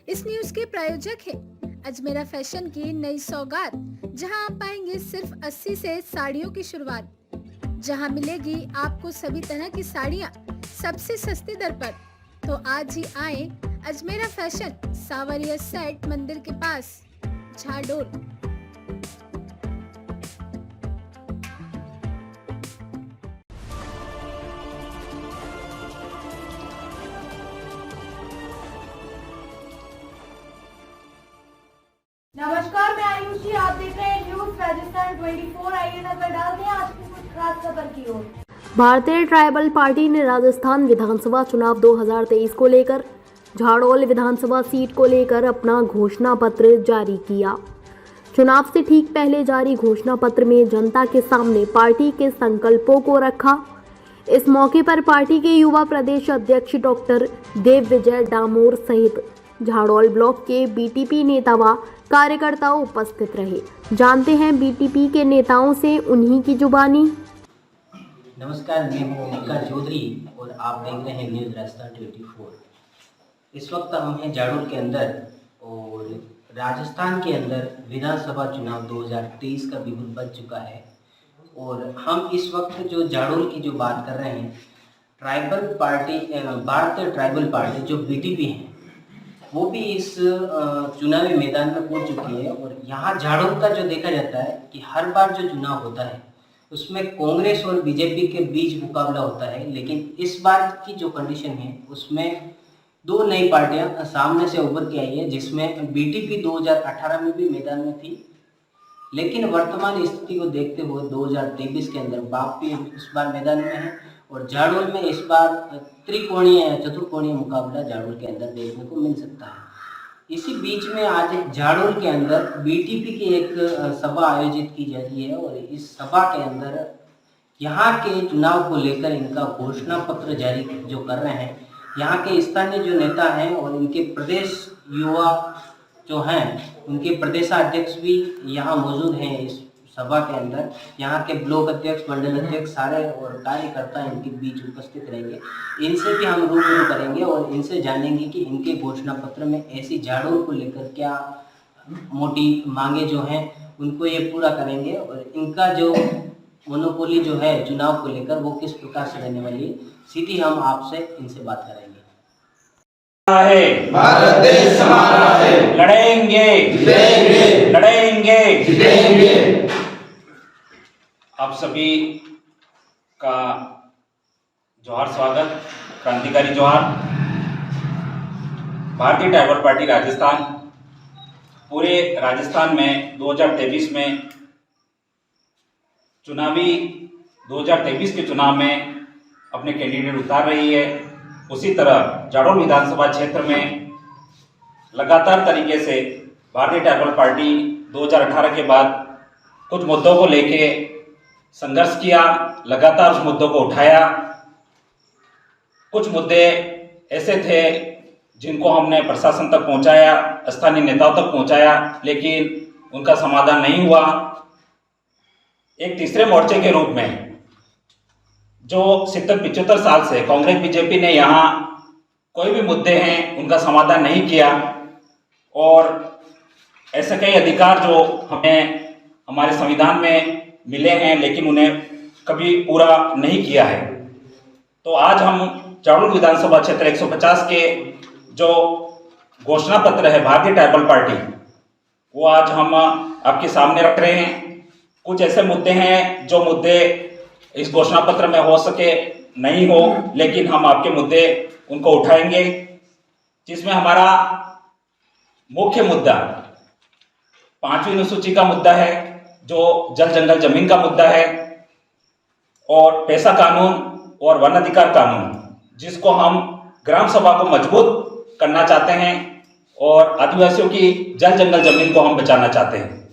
इस न्यूज के प्रायोजक हैं अजमेरा फैशन की नई सौगात, जहां आप पाएंगे सिर्फ 80 से साड़ियों की शुरुआत, जहां मिलेगी आपको सभी तरह की साड़ियां सबसे सस्ती दर पर। तो आज ही आए अजमेरा फैशन, सावरिया सेट मंदिर के पास, झाडोल। नमस्कार, मैं आयुषी। आप देख रहे हैं न्यूज राजस्थान 24। आइए नजर डालते हैं आज की कुछ खास खबर की ओर। भारतीय ट्राइबल पार्टी ने राजस्थान विधानसभा चुनाव 2023 को लेकर झाड़ोल विधानसभा सीट को लेकर अपना घोषणा पत्र जारी किया। चुनाव से ठीक पहले जारी घोषणा पत्र में जनता के सामने पार्टी के संकल्पों को रखा। इस मौके पर पार्टी के युवा प्रदेश अध्यक्ष डॉक्टर देव विजय डामोर सहित झाड़ोल ब्लॉक के बीटीपी नेता व कार्यकर्ता उपस्थित रहे। जानते हैं बीटीपी के नेताओं से उन्हीं की जुबानी। नमस्कार, मैं हूँ ओमकार चौधरी और आप देख रहे हैं न्यूज़ राजस्थान 24। इस वक्त हम हैं झाड़ोल के अंदर और राजस्थान के अंदर विधानसभा चुनाव 2023 का बिगुल बज चुका है और हम इस वक्त जो झाड़ोल की जो बात कर रहे हैं, ट्राइबल पार्टी, भारतीय ट्राइबल पार्टी जो बीटीपी है, वो भी इस चुनावी मैदान में कूद चुकी है। और यहाँ झाड़ोल का जो देखा जाता है कि हर बार जो चुनाव होता है उसमें कांग्रेस और बीजेपी के बीच मुकाबला होता है, लेकिन इस बार की जो कंडीशन है उसमें दो नई पार्टियां सामने से उभर के आई है, जिसमें बीटीपी 2018 में भी मैदान में थी, लेकिन वर्तमान स्थिति को देखते हुए 2023 के अंदर वापसी इस बार मैदान में है और झाड़ोल में इस बार त्रिकोणीय चतुर्कोणीय मुकाबला झाड़ोल के अंदर देखने को मिल सकता है। इसी बीच में आज झाड़ोल के अंदर बीटीपी की एक सभा आयोजित की जा रही है और इस सभा के अंदर यहाँ के चुनाव को लेकर इनका घोषणा पत्र जारी जो कर रहे हैं, यहाँ के स्थानीय जो नेता हैं और इनके प्रदेश युवा जो हैं, उनके प्रदेशाध्यक्ष भी यहाँ मौजूद हैं इस सभा के अंदर। यहाँ के ब्लॉक अध्यक्ष, मंडल अध्यक्ष सारे और कार्यकर्ता इनके बीच उपस्थित रहेंगे। इनसे भी हम रूबरू करेंगे और इनसे जानेंगे कि इनके घोषणा पत्र में ऐसी झाड़ोल को लेकर क्या मोटी मांगे जो हैं उनको ये पूरा करेंगे और इनका जो मोनोपोली जो है चुनाव को लेकर वो किस प्रकार से रहने वाली है। सीधी हम आपसे इनसे बात करेंगे। भारत देश हमारा है, लड़ेंगे जीतेंगे, लड़ेंगे जीतेंगे। आप सभी का जोहार, स्वागत, क्रांतिकारी जोहार। भारतीय ट्राइबल पार्टी राजस्थान पूरे राजस्थान में 2023 में चुनावी 2023 के चुनाव में अपने कैंडिडेट उतार रही है। उसी तरह झाड़ोल विधानसभा क्षेत्र में लगातार तरीके से भारतीय ट्राइबल पार्टी 2018 के बाद कुछ मुद्दों को लेके संघर्ष किया, लगातार उस मुद्दों को उठाया। कुछ मुद्दे ऐसे थे जिनको हमने प्रशासन तक पहुंचाया, स्थानीय नेताओं तक पहुंचाया, लेकिन उनका समाधान नहीं हुआ। एक तीसरे मोर्चे के रूप में जो 70-75 साल से कांग्रेस बीजेपी ने यहाँ कोई भी मुद्दे हैं उनका समाधान नहीं किया और ऐसे कई अधिकार जो हमें हमारे संविधान में मिले हैं लेकिन उन्हें कभी पूरा नहीं किया है। तो आज हम झाड़ोल विधानसभा क्षेत्र 150 के जो घोषणा पत्र है भारतीय ट्राइबल पार्टी, वो आज हम आपके सामने रख रहे हैं। कुछ ऐसे मुद्दे हैं जो मुद्दे इस घोषणा पत्र में हो सके नहीं हो, लेकिन हम आपके मुद्दे उनको उठाएंगे, जिसमें हमारा मुख्य मुद्दा 5वीं अनुसूची का मुद्दा है, जो जल जंगल जमीन का मुद्दा है, और पैसा कानून और वन अधिकार कानून, जिसको हम ग्राम सभा को मजबूत करना चाहते हैं और आदिवासियों की जल जंगल जमीन को हम बचाना चाहते हैं।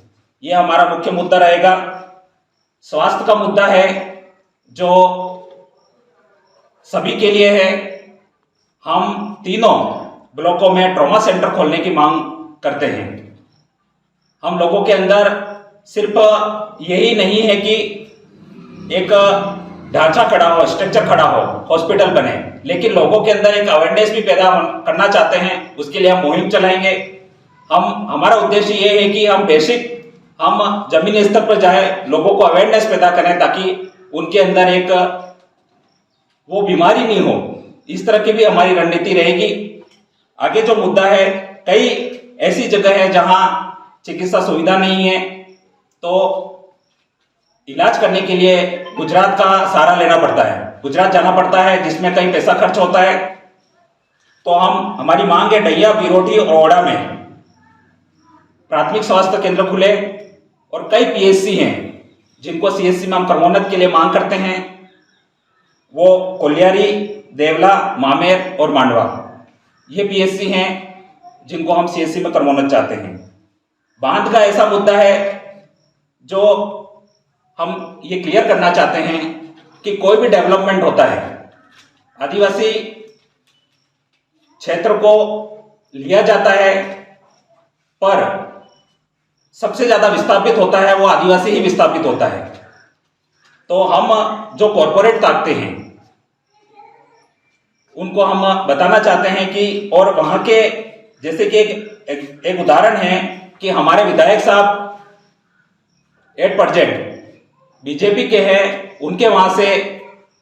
ये हमारा मुख्य मुद्दा रहेगा। स्वास्थ्य का मुद्दा है जो सभी के लिए है। हम तीनों ब्लॉकों में ट्रॉमा सेंटर खोलने की मांग करते हैं। हम लोगों के अंदर सिर्फ यही नहीं है कि एक ढांचा खड़ा हो, स्ट्रक्चर खड़ा हो, हॉस्पिटल बने, लेकिन लोगों के अंदर एक अवेयरनेस भी पैदा करना चाहते हैं। उसके लिए हम मुहिम चलाएंगे। हमारा उद्देश्य ये है कि हम जमीनी स्तर पर जाए, लोगों को अवेयरनेस पैदा करें ताकि उनके अंदर एक वो बीमारी नहीं हो। इस तरह की भी हमारी रणनीति रहेगी। आगे जो मुद्दा है, कई ऐसी जगह है जहां चिकित्सा सुविधा नहीं है, तो इलाज करने के लिए गुजरात का सहारा लेना पड़ता है, गुजरात जाना पड़ता है, जिसमें कई पैसा खर्च होता है। तो हमारी मांग है डैया, बिरोठी और ओड़ा में प्राथमिक स्वास्थ्य केंद्र खुले और कई पीएचसी हैं जिनको सीएचसी में हम क्रमोन्नत के लिए मांग करते हैं। वो कोलियारी, देवला, मामेर और मांडवा, ये पीएचसी हैं जिनको हम सीएचसी में क्रमोन्नत चाहते हैं। बांध का ऐसा मुद्दा है जो हम ये क्लियर करना चाहते हैं कि कोई भी डेवलपमेंट होता है, आदिवासी क्षेत्र को लिया जाता है, पर सबसे ज्यादा विस्थापित होता है वो आदिवासी ही विस्थापित होता है। तो हम जो कॉरपोरेट ताकतें हैं उनको हम बताना चाहते हैं कि, और वहां के जैसे कि एक उदाहरण है कि हमारे विधायक साहब एट प्रेजेंट बीजेपी के हैं, उनके वहां से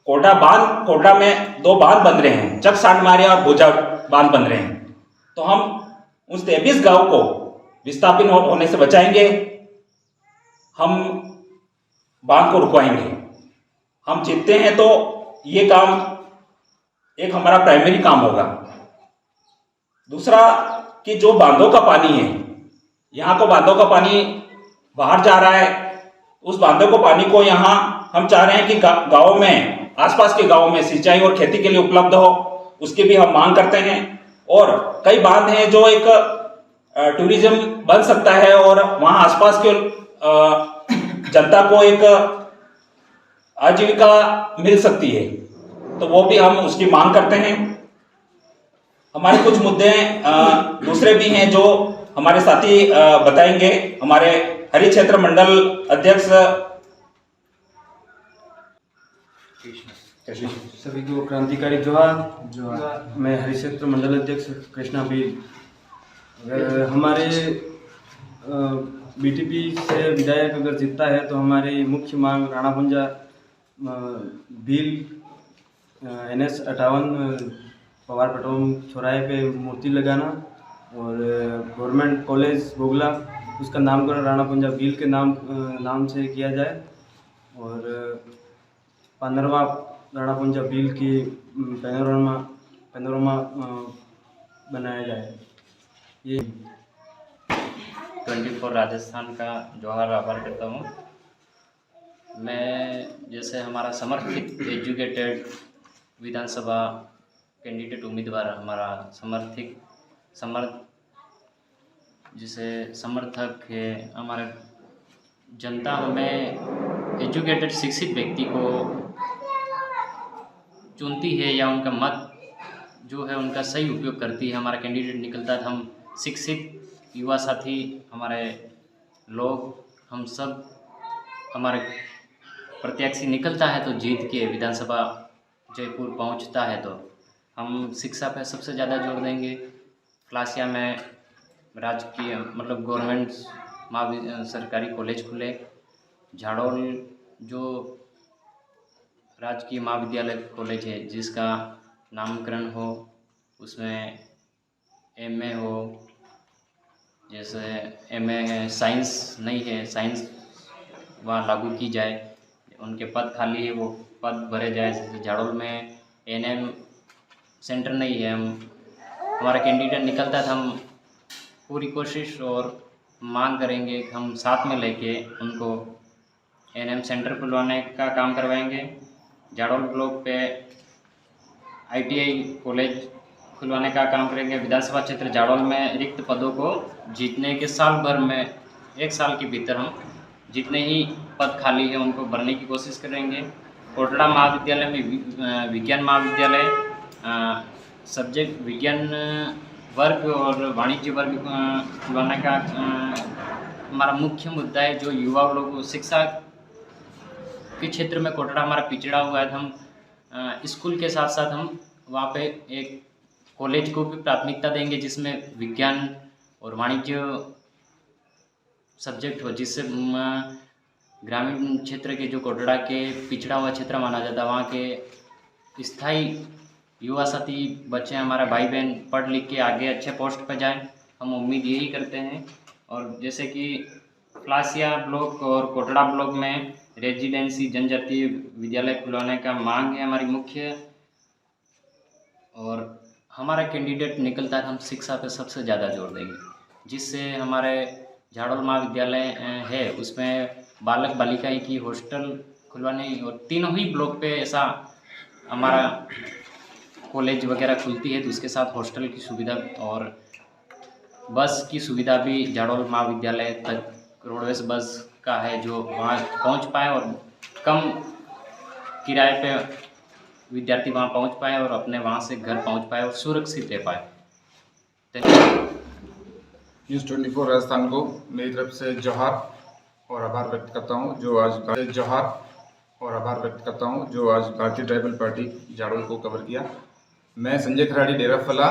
कोटा में 2 बांध बन रहे हैं, चक सांडमारिया और भुजा बांध बन रहे हैं। तो हम उस 23 गांव को विस्थापित होने से बचाएंगे, हम बांध को रुकवाएंगे। हम जीतते हैं तो ये काम एक हमारा प्राइमरी काम होगा। दूसरा कि जो बांधों का पानी है, यहाँ को बांधों का पानी बाहर जा रहा है, उस बांधों को पानी को यहाँ हम चाह रहे हैं कि गाँव में, आसपास के गाँव में सिंचाई और खेती के लिए उपलब्ध हो, उसकी भी हम मांग करते हैं। और कई बांध हैं जो एक टूरिज्म बन सकता है और वहाँ आसपास के जनता को एक आजीविका मिल सकती है, तो वो भी हम उसकी मांग करते हैं। हमारे कुछ मुद्दे दूसरे भी हैं जो हमारे साथी बताएंगे। हमारे हरि क्षेत्र मंडल अध्यक्ष सभी को क्रांतिकारी जोहार। मैं हरि क्षेत्र मंडल अध्यक्ष कृष्णा भील। हमारे बीटीपी से विधायक अगर जीतता है तो हमारी मुख्य मांग राणा पुंजा भील NS 58 पवार पटोम चौराहे पे मूर्ति लगाना और गवर्नमेंट कॉलेज बोगला उसका नामकरण राणा पुंजा भील के नाम से किया जाए और 15वां राणा पुंजा भील की पैनोरमा बनाया जाए। ये 24 राजस्थान का जोहार आभार करता हूँ। मैं जैसे हमारा समर्थित एजुकेटेड विधानसभा कैंडिडेट उम्मीदवार, हमारा समर्थक है, हमारे जनता हमें एजुकेटेड शिक्षित व्यक्ति को चुनती है या उनका मत जो है उनका सही उपयोग करती है। हमारा कैंडिडेट निकलता है, हम शिक्षित युवा साथी, हमारे लोग, हम सब, हमारे प्रत्याशी निकलता है तो जीत के विधानसभा जयपुर पहुंचता है तो हम शिक्षा पे सबसे ज़्यादा जोर देंगे। क्लासिया में राजकीय मतलब गवर्नमेंट सरकारी कॉलेज खुले, झाड़ोल जो राजकीय महाविद्यालय कॉलेज है जिसका नामकरण हो, उसमें MA हो, जैसे MA है, साइंस नहीं है, साइंस वहाँ लागू की जाए, उनके पद खाली है वो पद भरे जाए। जैसे झाड़ोल में ANM सेंटर नहीं है, हमारा कैंडिडेट निकलता है तो हम पूरी कोशिश और मांग करेंगे कि हम साथ में लेके उनको ANM सेंटर खुलवाने का काम करवाएंगे। झाड़ोल ब्लॉक पे ITI कॉलेज खुलवाने का काम करेंगे। विधानसभा क्षेत्र झाड़ोल में रिक्त पदों को जीतने के साल भर में 1 साल के भीतर हम जितने ही पद खाली है उनको भरने की कोशिश करेंगे। कोटड़ा महाविद्यालय में विज्ञान महाविद्यालय सब्जेक्ट विज्ञान वर्ग और वाणिज्य वर्ग खुलवाने का हमारा मुख्य मुद्दा है। जो युवा लोग शिक्षा के क्षेत्र में कोटड़ा हमारा पिछड़ा हुआ है, तो हम स्कूल के साथ साथ हम वहाँ पे एक कॉलेज को भी प्राथमिकता देंगे जिसमें विज्ञान और वाणिज्य सब्जेक्ट हो, जिससे ग्रामीण क्षेत्र के जो कोटड़ा के पिछड़ा हुआ क्षेत्र माना जाता है वहाँ के स्थायी युवा साथी बच्चे हमारा भाई बहन पढ़ लिख के आगे अच्छे पोस्ट पर जाएं, हम उम्मीद यही करते हैं। और जैसे कि फ्लासिया ब्लॉक और कोटड़ा ब्लॉक में रेजिडेंसी जनजातीय विद्यालय खुलवाने का मांग है हमारी मुख्य, और हमारा कैंडिडेट निकलता है हम शिक्षा पे सबसे ज़्यादा जोर देंगे, जिससे हमारे झाड़ोल महाविद्यालय है उसमें बालक बालिकाएं की हॉस्टल खुलवाने और तीनों ही ब्लॉक पे ऐसा हमारा कॉलेज वगैरह खुलती है तो उसके साथ हॉस्टल की सुविधा और बस की सुविधा भी झाड़ोल महाविद्यालय तक रोडवेज बस का है जो वहाँ पहुँच पाए और कम किराए पे विद्यार्थी वहाँ पहुँच पाए और अपने वहाँ से घर पहुँच पाए और सुरक्षित रह पाए। न्यूज़ 24 राजस्थान को मेरी तरफ से जोहार और आभार व्यक्त करता हूँ जो आज भारतीय ट्राइबल पार्टी झाड़ोल को कवर किया। मैं संजय खराड़ी डेरा फला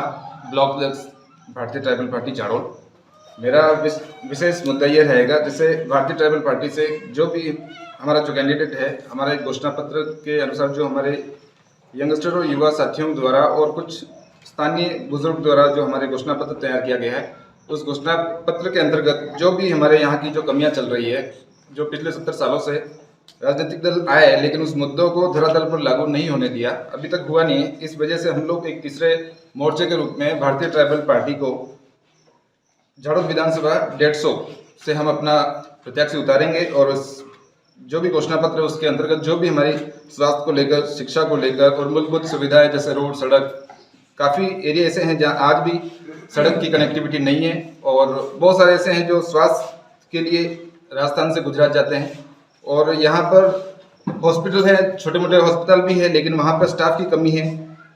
ब्लॉक अध्यक्ष भारतीय ट्राइबल पार्टी झाड़ोल। मेरा विशेष मुद्दा ये रहेगा जैसे भारतीय ट्राइबल पार्टी से जो भी हमारा जो कैंडिडेट है, हमारे घोषणा पत्र के अनुसार जो हमारे यंगस्टर और युवा साथियों द्वारा और कुछ स्थानीय बुजुर्ग द्वारा जो हमारे घोषणा पत्र तैयार किया गया है, उस घोषणा पत्र के अंतर्गत जो भी हमारे यहाँ की जो कमियाँ चल रही है, जो पिछले 70 सालों से राजनीतिक दल आए लेकिन उस मुद्दों को धरातल पर लागू नहीं होने दिया, अभी तक हुआ नहीं है। इस वजह से हम लोग एक तीसरे मोर्चे के रूप में भारतीय ट्राइबल पार्टी को झाड़ोल विधानसभा 150 से हम अपना प्रत्याशी उतारेंगे और जो भी घोषणा पत्र है उसके अंतर्गत जो भी हमारी स्वास्थ्य को लेकर, शिक्षा को लेकर और मूलभूत सुविधाएं जैसे रोड, सड़क, काफ़ी एरिया ऐसे हैं जहाँ आज भी सड़क की कनेक्टिविटी नहीं है और बहुत सारे ऐसे हैं जो स्वास्थ्य के लिए राजस्थान से गुजरात जाते हैं और यहाँ पर हॉस्पिटल है, छोटे मोटे हॉस्पिटल भी है लेकिन वहाँ पर स्टाफ की कमी है,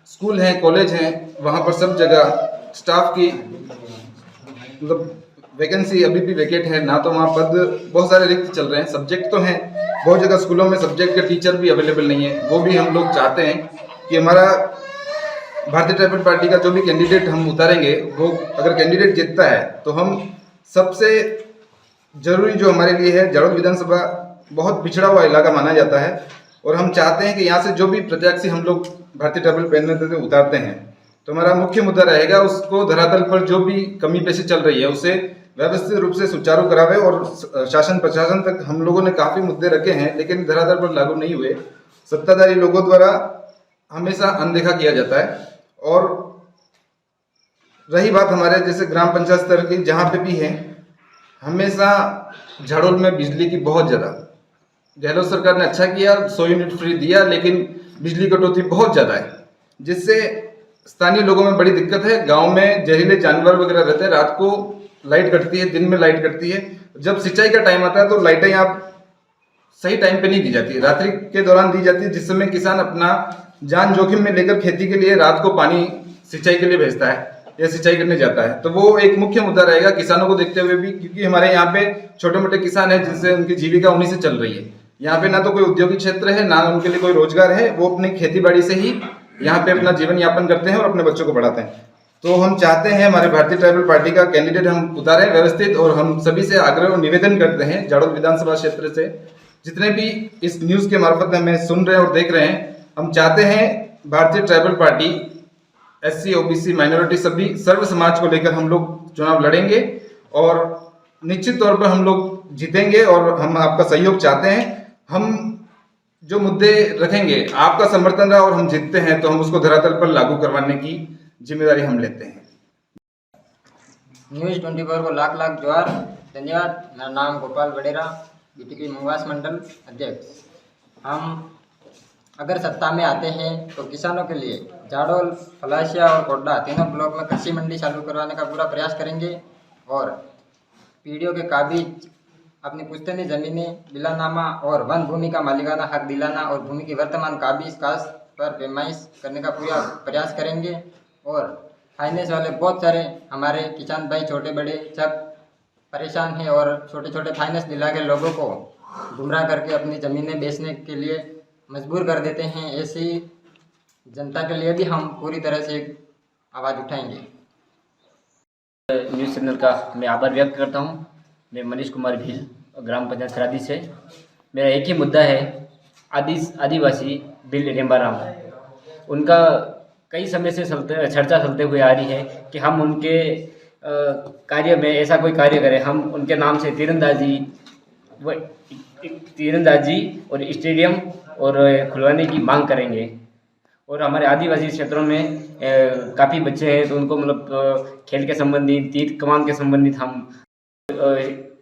स्कूल हैं, कॉलेज हैं, वहाँ पर सब जगह स्टाफ की मतलब वैकेंसी अभी भी वैकेट है ना, तो वहाँ पद बहुत सारे रिक्त चल रहे हैं। सब्जेक्ट तो हैं, बहुत जगह स्कूलों में सब्जेक्ट के टीचर भी अवेलेबल नहीं है। वो भी हम लोग चाहते हैं कि हमारा भारतीय ट्राइबल पार्टी का जो भी कैंडिडेट हम उतारेंगे वो अगर कैंडिडेट जीतता है तो हम सबसे जरूरी जो हमारे लिए है, झाड़ोल विधानसभा बहुत पिछड़ा हुआ इलाका माना जाता है और हम चाहते हैं कि यहाँ से जो भी प्रत्याशी हम लोग भारतीय ट्राइबल पैनल से उतारते हैं तो हमारा मुख्य मुद्दा रहेगा उसको धरातल पर जो भी कमी पेशी चल रही है उसे व्यवस्थित रूप से सुचारू करावे और शासन प्रशासन तक हम लोगों ने काफ़ी मुद्दे रखे हैं लेकिन धरातल पर लागू नहीं हुए, सत्ताधारी लोगों द्वारा हमेशा अनदेखा किया जाता है। और रही बात हमारे जैसे ग्राम पंचायत स्तर की, जहाँ पे भी है हमेशा झाड़ोल में बिजली की बहुत ज़्यादा, गहलोत सरकार ने अच्छा किया 100 यूनिट फ्री दिया लेकिन बिजली कटौती बहुत ज़्यादा है जिससे स्थानीय लोगों में बड़ी दिक्कत है। गांव में जहरीले जानवर वगैरह रहते हैं, रात को लाइट कटती है, दिन में लाइट कटती है। जब सिंचाई का टाइम आता है तो लाइटें यहाँ सही टाइम पे नहीं दी जाती, रात्रि के दौरान दी जाती है जिस समय किसान अपना जान जोखिम में लेकर खेती के लिए रात को पानी सिंचाई के लिए भेजता है या सिंचाई करने जाता है। तो वो एक मुख्य मुद्दा रहेगा किसानों को देखते हुए भी, क्योंकि हमारे यहाँ पे छोटे मोटे किसान हैं जिनसे उनकी जीविका उन्हीं से चल रही है। यहाँ पे ना तो कोई औद्योगिक क्षेत्र है ना उनके लिए कोई रोजगार है, वो अपनी खेती बाड़ी से ही यहाँ पे अपना जीवन यापन करते हैं और अपने बच्चों को पढ़ाते हैं। तो हम चाहते हैं हमारे भारतीय ट्राइबल पार्टी का कैंडिडेट हम उतारें व्यवस्थित, और हम सभी से आग्रह और निवेदन करते हैं झाड़ोल विधानसभा क्षेत्र से जितने भी इस न्यूज़ के मार्फत हमें सुन रहे हैं और देख रहे हैं, हम चाहते हैं भारतीय tribal party SC OBC minority सभी सर्व समाज को लेकर हम लोग चुनाव लड़ेंगे और निश्चित तौर पर हम लोग जीतेंगे और हम आपका सहयोग चाहते हैं। हम जो मुद्दे रखेंगे आपका समर्थन रहा और हम जीतते हैं तो हम उसको धरातल पर लागू करवाने की जिम्मेदारी हम लेते हैं। न्यूज़ 24 को लाख लाख जोहार, धन्यवाद। मेरा नाम गोपाल बडेरा, BTP मुंगास मंडल अध्यक्ष। हम अगर सत्ता में आते हैं तो किसानों के लिए झाड़ोल, फलासिया और कोटड़ा तीनों ब्लॉक में कृषि मंडी चालू करवाने का पूरा प्रयास करेंगे और पीढ़ियों के काबिज अपनी पुश्तैनी ज़मीनें बिलानामा और वन भूमि का मालिकाना हक दिलाना और भूमि की वर्तमान काबिज काश पर पैमाइश करने का पूरा प्रयास करेंगे। और फाइनेंस वाले बहुत सारे हमारे किसान भाई छोटे बड़े सब परेशान हैं और छोटे छोटे फाइनेंस दिला के लोगों को गुमराह करके अपनी ज़मीनें बेचने के लिए मजबूर कर देते हैं। ऐसी जनता के लिए भी हम पूरी तरह से आवाज़ उठाएंगे। न्यूज़ चैनल का मैं आभार व्यक्त करता हूँ। मैं मनीष कुमार भील, ग्राम पंचायत खरादी से। मेरा एक ही मुद्दा है, आदिवासी बिल रेम्बाराम। उनका कई समय से चर्चा चलते हुए आ रही है कि हम उनके कार्य में ऐसा कोई कार्य करें, हम उनके नाम से तीरंदाजी और स्टेडियम और खुलवाने की मांग करेंगे। और हमारे आदिवासी क्षेत्रों में काफ़ी बच्चे हैं, तो उनको मतलब खेल के संबंधित, तीर कमान के संबंधित हम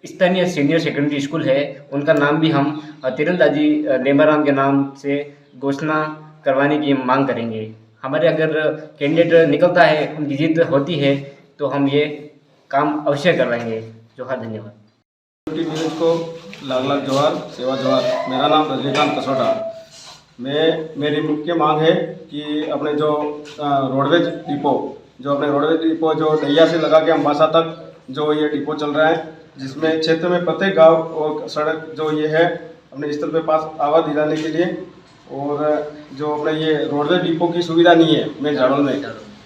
स्थानीय सीनियर सेकेंडरी स्कूल है, उनका नाम भी हम तीरंदाजी रेम्बाराम के नाम से घोषणा करवाने की मांग करेंगे। हमारे अगर कैंडिडेट निकलता है, उनकी जीत होती है, तो हम ये काम अवश्य करवाएंगे। जोहार, धन्यवाद। न्यूज़ को लाख लाख जोहार, सेवा जोहार। मेरा नाम रजनीकांत कसोटा। मेरी मुख्य मांग है कि अपने जो रोडवेज डिपो जो दैया से लगा के अम्बासा तक जो ये डिपो चल रहा है, जिसमें क्षेत्र में प्रत्येक गांव और सड़क जो ये है अपने स्थल पे पास आवाज दिलाने के लिए, और जो अपने ये रोडवेज डिपो की सुविधा नहीं है मेन झाड़ोल में,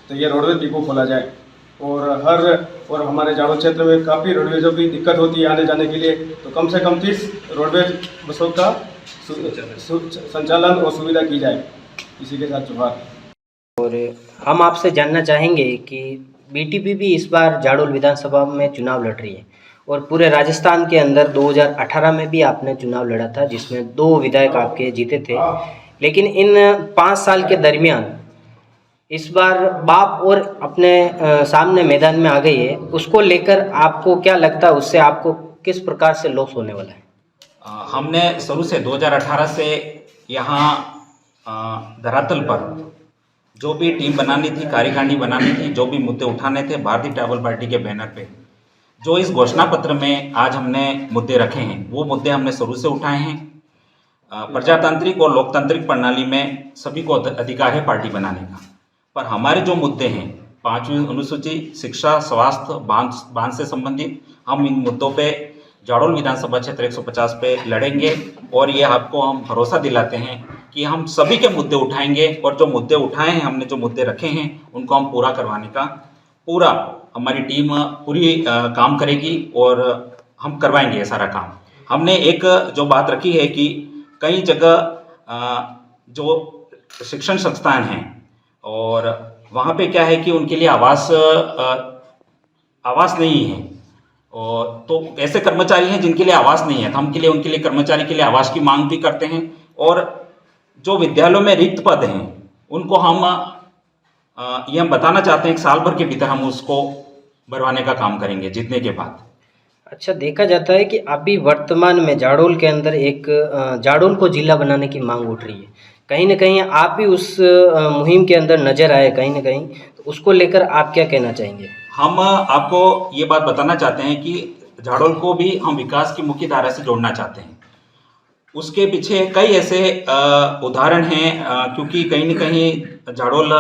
तो ये रोडवेज डिपो खोला जाए। और हमारे झाड़ोल क्षेत्र में काफ़ी रोडवेजों की दिक्कत होती है आने जाने के लिए, तो कम से कम 30 रोडवेज बसों का संचालन और सुविधा की जाए। इसी के साथ जोहार। और हम आपसे जानना चाहेंगे कि बीटीपी भी इस बार झाड़ोल विधानसभा में चुनाव लड़ रही है, और पूरे राजस्थान के अंदर 2018 में भी आपने चुनाव लड़ा था, जिसमें 2 विधायक आपके जीते थे। लेकिन इन 5 साल के दरमियान इस बार बाप और अपने सामने मैदान में आ गई है, उसको लेकर आपको क्या लगता है, उससे आपको किस प्रकार से लॉस होने वाला है? हमने शुरू से 2018 से यहाँ धरातल पर जो भी टीम बनानी थी, कार्यकारिणी बनानी थी, जो भी मुद्दे उठाने थे भारतीय ट्राइबल पार्टी के बैनर पे, जो इस घोषणा पत्र में आज हमने मुद्दे रखे हैं, वो मुद्दे हमने शुरू से उठाए हैं। प्रजातांत्रिक और लोकतांत्रिक प्रणाली में सभी को अधिकार है पार्टी बनाने का, पर हमारे जो मुद्दे हैं 5वीं अनुसूची, शिक्षा, स्वास्थ्य, बांध से संबंधित, हम इन मुद्दों पे झाड़ोल विधानसभा क्षेत्र 150 पे लड़ेंगे। और ये आपको हम भरोसा दिलाते हैं कि हम सभी के मुद्दे उठाएंगे, और जो मुद्दे उठाए हैं, हमने जो मुद्दे रखे हैं, उनको हम पूरा करवाने का पूरा हमारी टीम पूरी काम करेगी, और हम करवाएंगे ये सारा काम। हमने एक जो बात रखी है कि कई जगह जो शिक्षण संस्थान हैं, और वहाँ पे क्या है कि उनके लिए आवास नहीं है, और तो ऐसे कर्मचारी हैं जिनके लिए आवास नहीं है, तो हम उनके लिए कर्मचारी के लिए आवास की मांग भी करते हैं। और जो विद्यालयों में रिक्त पद हैं, उनको हम ये हम बताना चाहते हैं, 1 साल भर के भीतर हम उसको भरवाने का काम करेंगे जीतने के बाद। अच्छा, देखा जाता है कि अभी वर्तमान में झाड़ोल के अंदर एक झाड़ोल को जिला बनाने की मांग उठ रही है। कहीं ना कहीं आप भी उस मुहिम के अंदर नजर आए कहीं ना कहीं, तो उसको लेकर आप क्या कहना चाहेंगे? हम आपको ये बात बताना चाहते हैं कि झाड़ोल को भी हम विकास की मुख्य धारा से जोड़ना चाहते हैं। उसके पीछे कई ऐसे उदाहरण हैं, क्योंकि कहीं न कहीं झाड़ोल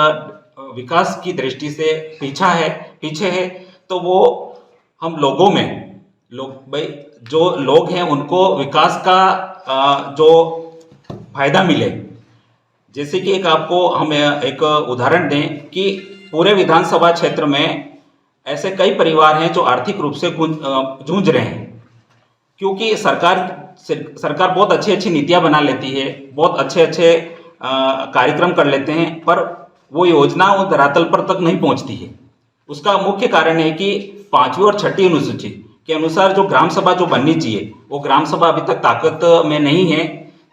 विकास की दृष्टि से पीछे है, तो वो हम लोगों में जो लोग हैं उनको विकास का जो फायदा मिले। जैसे कि आपको हम एक उदाहरण दें कि पूरे विधानसभा क्षेत्र में ऐसे कई परिवार हैं जो आर्थिक रूप से जूझ रहे हैं, क्योंकि सरकार बहुत अच्छी नीतियां बना लेती है, बहुत अच्छे कार्यक्रम कर लेते हैं, पर वो योजना वो धरातल पर तक नहीं पहुंचती है। उसका मुख्य कारण है कि 5वीं और 6ठी अनुसूची के अनुसार जो ग्राम सभा जो बननी चाहिए, वो ग्राम सभा अभी तक ताकत में नहीं है।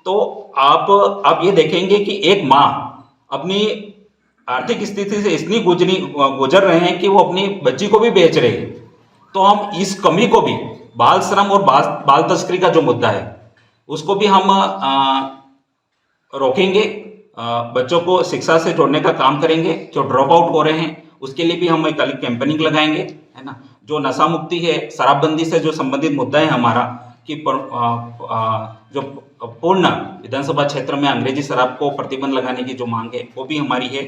तो आप ये देखेंगे कि एक माँ अपनी आर्थिक स्थिति से इतनी गुजर रहे हैं कि वो अपनी बच्ची को भी बेच रहे हैं। तो हम इस कमी को भी, बाल श्रम और बाल तस्करी का जो मुद्दा है, उसको भी हम रोकेंगे, बच्चों को शिक्षा से जोड़ने का काम करेंगे। जो ड्रॉप आउट हो रहे हैं उसके लिए भी हम एक अलग कैंपेनिंग लगाएंगे, है ना। जो नशा मुक्ति है, शराबबंदी से जो संबंधित मुद्दा है हमारा, कि जो पूर्ण विधानसभा क्षेत्र में अंग्रेजी शराब को प्रतिबंध लगाने की जो मांग है, वो भी हमारी है।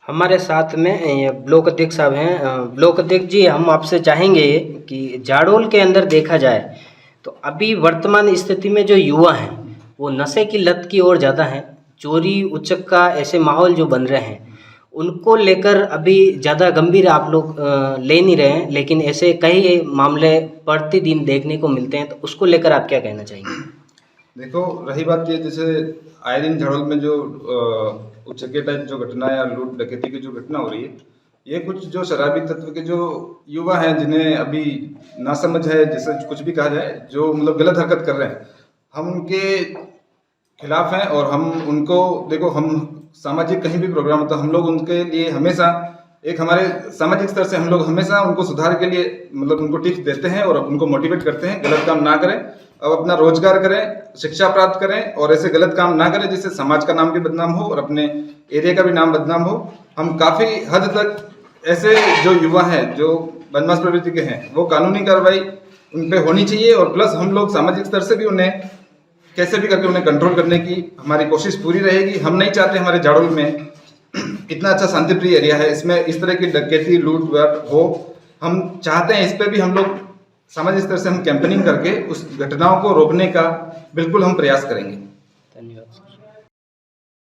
हमारे साथ में ब्लॉक अध्यक्ष साहब हैं। ब्लॉक अध्यक्ष जी, हम आपसे चाहेंगे कि झाड़ोल के अंदर देखा जाए तो अभी वर्तमान स्थिति में जो युवा हैं वो नशे की लत की ओर ज़्यादा हैं, चोरी उचक का ऐसे माहौल जो बन रहे हैं उनको लेकर अभी ज़्यादा गंभीर आप लोग ले नहीं रहे हैं, लेकिन ऐसे कई मामले प्रतिदिन देखने को मिलते हैं, तो उसको लेकर आप क्या कहना चाहेंगे? देखो, रही बात ये, जैसे आए दिन झाड़ोल में जो उचके टाइप जो घटना या लूट डकैती की जो घटना हो रही है, ये कुछ जो शराबी तत्व के जो युवा हैं जिन्हें अभी नासमझ है, जैसे कुछ भी कहा जाए, जो मतलब गलत हरकत कर रहे हैं, हम उनके खिलाफ हैं। और हम उनको, देखो, हम सामाजिक कहीं भी प्रोग्राम होता है, हम लोग उनके लिए हमेशा एक हमारे सामाजिक स्तर से हम लोग हमेशा उनको सुधार के लिए मतलब उनको टिप्स देते हैं और उनको मोटिवेट करते हैं, गलत काम ना करें, अब अपना रोजगार करें, शिक्षा प्राप्त करें और ऐसे गलत काम ना करें जिससे समाज का नाम भी बदनाम हो और अपने एरिया का भी नाम बदनाम हो। हम काफ़ी हद तक ऐसे जो युवा हैं जो बदमाश प्रवृत्ति के हैं, वो कानूनी कार्रवाई उन पर होनी चाहिए और प्लस हम लोग सामाजिक स्तर से भी उन्हें कैसे भी करके उन्हें कंट्रोल करने की हमारी कोशिश पूरी रहेगी। हम नहीं चाहते हमारे झाड़ोल में इतना अच्छा शांतिप्रिय एरिया है, इसमें इस तरह की डकैती लूट हो। हम चाहते हैं इस पर भी हम लोग सामाजिक स्तर से हम कैंपेनिंग करके उस घटनाओं को रोकने का बिल्कुल हम प्रयास करेंगे। धन्यवाद।